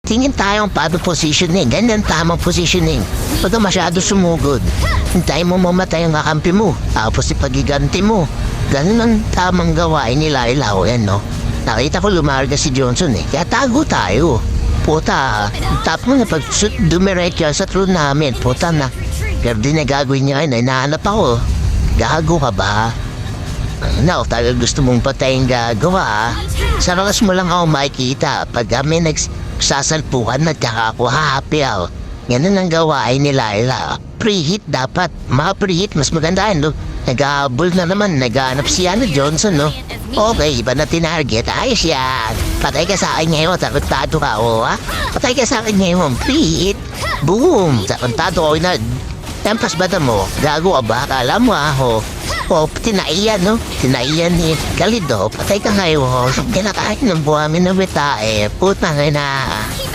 Tingin tayo ang paano positioning. Ganyan tamang positioning. Huwag ka masyado sumugod. Hintayin mo mamatay ang kakampi mo. Tapos ipagiganti mo. Ganun ang tamang gawain nila ilaw yan, no? Nakita ko lumarga si Johnson eh. Kaya tago tayo. Puta, tap mo na pag dumiretso yan sa true namin. Puta na. Pero di na gagawin niya yun. Nahanap ako. Gago ka ba? No, talaga gusto mong patayin gagawa. Sa rakas mo lang ako makikita pag kami nagsasalpukan at saka ako hahapiaw. Ganun ang gawain nila. Preheat dapat. Mga preheat, mas maganda yan, no? Nag-aabol na naman. Nag-aanap si Johnson, no? Okay, iba na tinarget. Ayos yan. Patay ka sa akin ngayon. Sakantado ka, ha? Patay ka sa akin ngayon. Preheat. Boom. Sakantado ko na. Tempas bata mo. Gago ka ba? Kala mo, ho? Tinaiyan, no? Tinaiyan ni Galido. Patay ka ngayon. Kinakain ng buhamin na bitae. Puta na.